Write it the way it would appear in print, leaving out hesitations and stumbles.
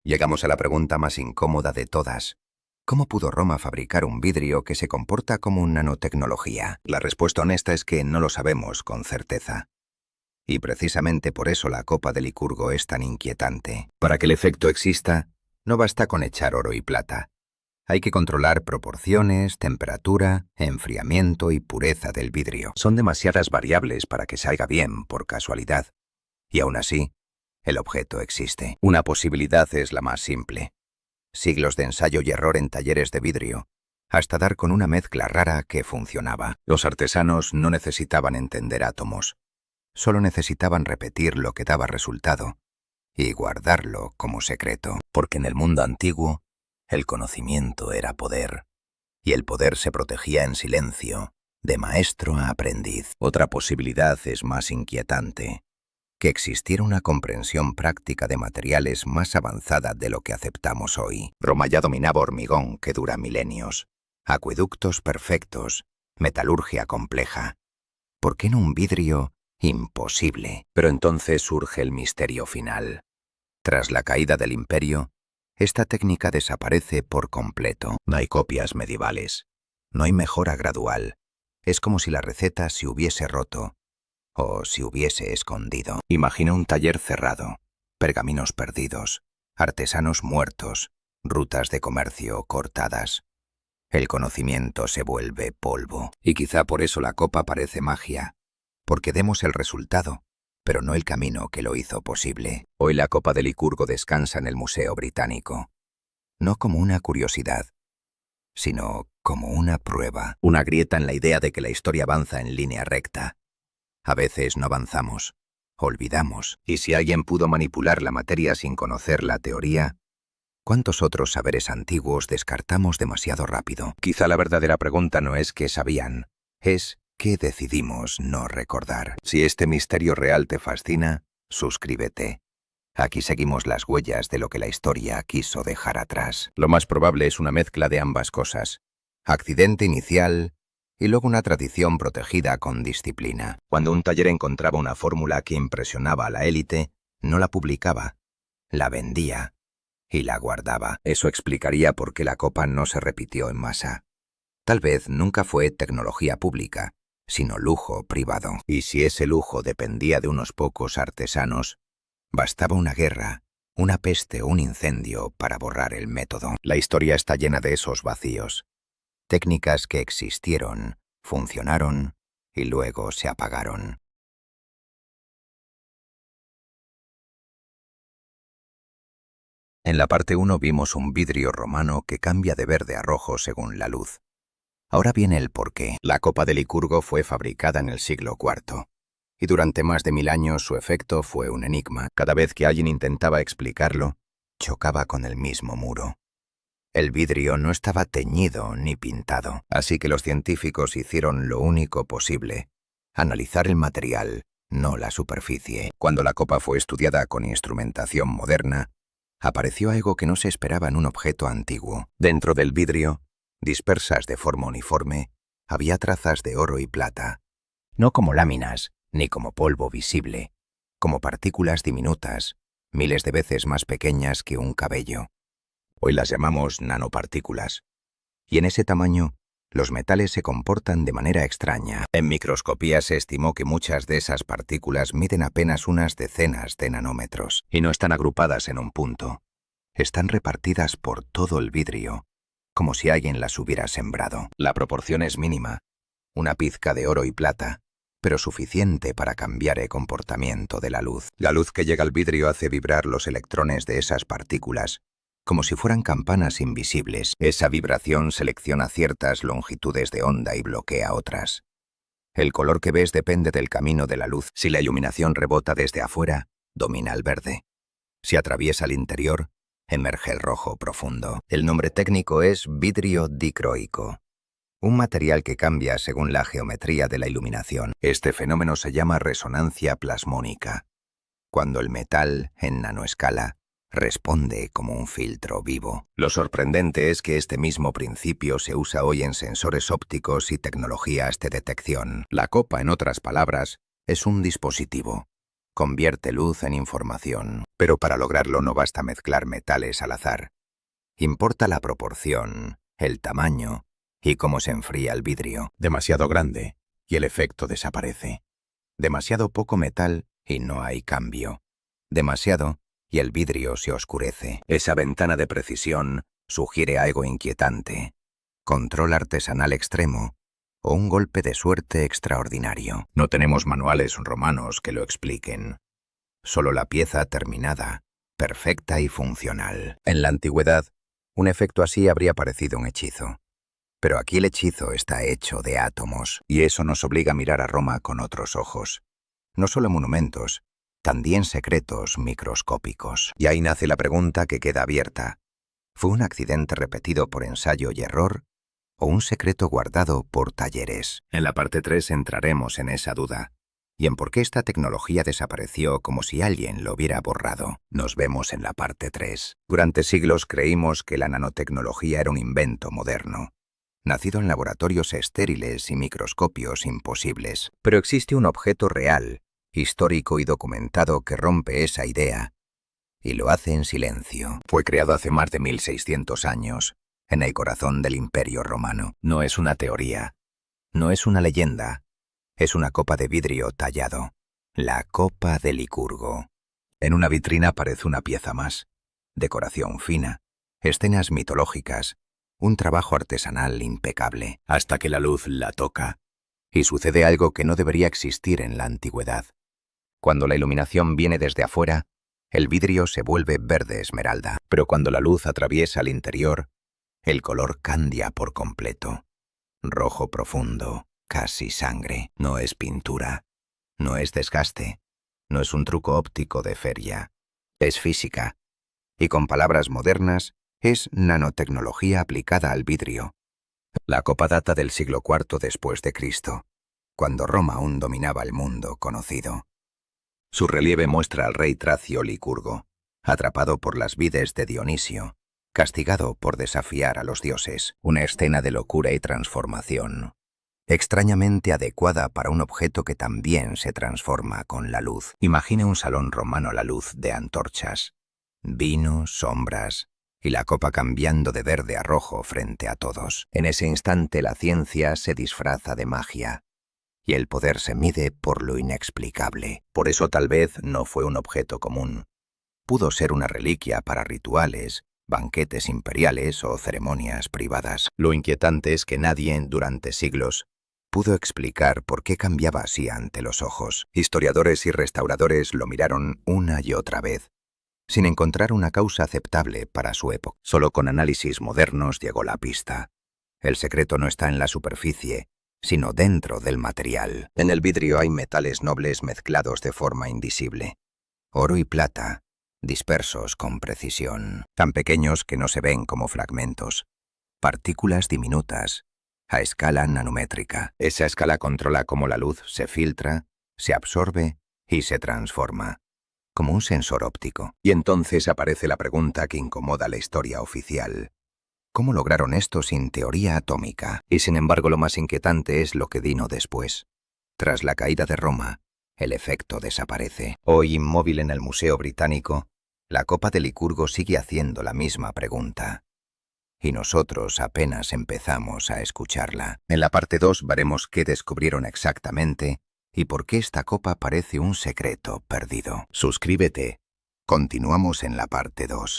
Llegamos a la pregunta más incómoda de todas. ¿Cómo pudo Roma fabricar un vidrio que se comporta como una nanotecnología? La respuesta honesta es que no lo sabemos con certeza. Y precisamente por eso la copa de Licurgo es tan inquietante. Para que el efecto exista, no basta con echar oro y plata. Hay que controlar proporciones, temperatura, enfriamiento y pureza del vidrio. Son demasiadas variables para que salga bien por casualidad. Y aún así, el objeto existe. Una posibilidad es la más simple. Siglos de ensayo y error en talleres de vidrio, hasta dar con una mezcla rara que funcionaba. Los artesanos no necesitaban entender átomos. Solo necesitaban repetir lo que daba resultado y guardarlo como secreto. Porque en el mundo antiguo, el conocimiento era poder, y el poder se protegía en silencio, de maestro a aprendiz. Otra posibilidad es más inquietante, que existiera una comprensión práctica de materiales más avanzada de lo que aceptamos hoy. Roma ya dominaba hormigón que dura milenios, acueductos perfectos, metalurgia compleja. ¿Por qué no un vidrio imposible? Pero entonces surge el misterio final. Tras la caída del imperio, esta técnica desaparece por completo. No hay copias medievales. No hay mejora gradual. Es como si la receta se hubiese roto o se hubiese escondido. Imagina un taller cerrado, pergaminos perdidos, artesanos muertos, rutas de comercio cortadas. El conocimiento se vuelve polvo. Y quizá por eso la copa parece magia, porque demos el resultado, pero no el camino que lo hizo posible. Hoy la copa de Licurgo descansa en el Museo Británico, no como una curiosidad, sino como una prueba, una grieta en la idea de que la historia avanza en línea recta. A veces no avanzamos, olvidamos, y si alguien pudo manipular la materia sin conocer la teoría, ¿cuántos otros saberes antiguos descartamos demasiado rápido? Quizá la verdadera pregunta no es qué sabían, es ¿qué decidimos no recordar? Si este misterio real te fascina, suscríbete. Aquí seguimos las huellas de lo que la historia quiso dejar atrás. Lo más probable es una mezcla de ambas cosas. Accidente inicial y luego una tradición protegida con disciplina. Cuando un taller encontraba una fórmula que impresionaba a la élite, no la publicaba, la vendía y la guardaba. Eso explicaría por qué la copa no se repitió en masa. Tal vez nunca fue tecnología pública, sino lujo privado. Y si ese lujo dependía de unos pocos artesanos, bastaba una guerra, una peste o un incendio para borrar el método. La historia está llena de esos vacíos. Técnicas que existieron, funcionaron y luego se apagaron. En la parte 1 vimos un vidrio romano que cambia de verde a rojo según la luz. Ahora viene el porqué. La copa de Licurgo fue fabricada en el siglo IV, y durante más de 1000 años su efecto fue un enigma. Cada vez que alguien intentaba explicarlo, chocaba con el mismo muro. El vidrio no estaba teñido ni pintado, así que los científicos hicieron lo único posible: analizar el material, no la superficie. Cuando la copa fue estudiada con instrumentación moderna, apareció algo que no se esperaba en un objeto antiguo. Dentro del vidrio, dispersas de forma uniforme, había trazas de oro y plata. No como láminas, ni como polvo visible, como partículas diminutas, miles de veces más pequeñas que un cabello. Hoy las llamamos nanopartículas. Y en ese tamaño, los metales se comportan de manera extraña. En microscopía se estimó que muchas de esas partículas miden apenas unas decenas de nanómetros, y no están agrupadas en un punto. Están repartidas por todo el vidrio, como si alguien las hubiera sembrado. La proporción es mínima, una pizca de oro y plata, pero suficiente para cambiar el comportamiento de la luz. La luz que llega al vidrio hace vibrar los electrones de esas partículas, como si fueran campanas invisibles. Esa vibración selecciona ciertas longitudes de onda y bloquea otras. El color que ves depende del camino de la luz. Si la iluminación rebota desde afuera, domina el verde. Si atraviesa el interior, emerge el rojo profundo. El nombre técnico es vidrio dicroico, un material que cambia según la geometría de la iluminación. Este fenómeno se llama resonancia plasmónica, cuando el metal, en nanoescala, responde como un filtro vivo. Lo sorprendente es que este mismo principio se usa hoy en sensores ópticos y tecnologías de detección. La copa, en otras palabras, es un dispositivo, Convierte luz en información. Pero para lograrlo no basta mezclar metales al azar. Importa la proporción, el tamaño y cómo se enfría el vidrio. Demasiado grande y el efecto desaparece. Demasiado poco metal y no hay cambio. Demasiado y el vidrio se oscurece. Esa ventana de precisión sugiere algo inquietante. Control artesanal extremo o un golpe de suerte extraordinario. No tenemos manuales romanos que lo expliquen. Solo la pieza terminada, perfecta y funcional. En la antigüedad, un efecto así habría parecido un hechizo. Pero aquí el hechizo está hecho de átomos, y eso nos obliga a mirar a Roma con otros ojos. No solo monumentos, también secretos microscópicos. Y ahí nace la pregunta que queda abierta. ¿Fue un accidente repetido por ensayo y error o un secreto guardado por talleres? En la parte 3 entraremos en esa duda y en por qué esta tecnología desapareció como si alguien lo hubiera borrado. Nos vemos en la parte 3. Durante siglos creímos que la nanotecnología era un invento moderno, nacido en laboratorios estériles y microscopios imposibles. Pero existe un objeto real, histórico y documentado que rompe esa idea, y lo hace en silencio. Fue creado hace más de 1600 años, en el corazón del Imperio Romano. No es una teoría, no es una leyenda, es una copa de vidrio tallado, la copa de Licurgo. En una vitrina aparece una pieza más, decoración fina, escenas mitológicas, un trabajo artesanal impecable, hasta que la luz la toca, y sucede algo que no debería existir en la antigüedad. Cuando la iluminación viene desde afuera, el vidrio se vuelve verde esmeralda, pero cuando la luz atraviesa el interior, el color cambia por completo. Rojo profundo, casi sangre. No es pintura, no es desgaste, no es un truco óptico de feria. Es física, y con palabras modernas, es nanotecnología aplicada al vidrio. La copa data del siglo IV después de Cristo, cuando Roma aún dominaba el mundo conocido. Su relieve muestra al rey Tracio Licurgo, atrapado por las vides de Dionisio, castigado por desafiar a los dioses. Una escena de locura y transformación, extrañamente adecuada para un objeto que también se transforma con la luz. Imagine un salón romano a la luz de antorchas, vino, sombras, y la copa cambiando de verde a rojo frente a todos. En ese instante la ciencia se disfraza de magia, y el poder se mide por lo inexplicable. Por eso tal vez no fue un objeto común. Pudo ser una reliquia para rituales, banquetes imperiales o ceremonias privadas. Lo inquietante es que nadie, durante siglos, pudo explicar por qué cambiaba así ante los ojos. Historiadores y restauradores lo miraron una y otra vez, sin encontrar una causa aceptable para su época. Solo con análisis modernos llegó la pista. El secreto no está en la superficie, sino dentro del material. En el vidrio hay metales nobles mezclados de forma invisible. Oro y plata, dispersos con precisión, tan pequeños que no se ven como fragmentos. Partículas diminutas, a escala nanométrica. Esa escala controla cómo la luz se filtra, se absorbe y se transforma, como un sensor óptico. Y entonces aparece la pregunta que incomoda la historia oficial. ¿Cómo lograron esto sin teoría atómica? Y sin embargo lo más inquietante es lo que vino después. Tras la caída de Roma, el efecto desaparece. Hoy inmóvil en el Museo Británico, la copa de Licurgo sigue haciendo la misma pregunta. Y nosotros apenas empezamos a escucharla. En la parte 2 veremos qué descubrieron exactamente y por qué esta copa parece un secreto perdido. Suscríbete. Continuamos en la parte 2.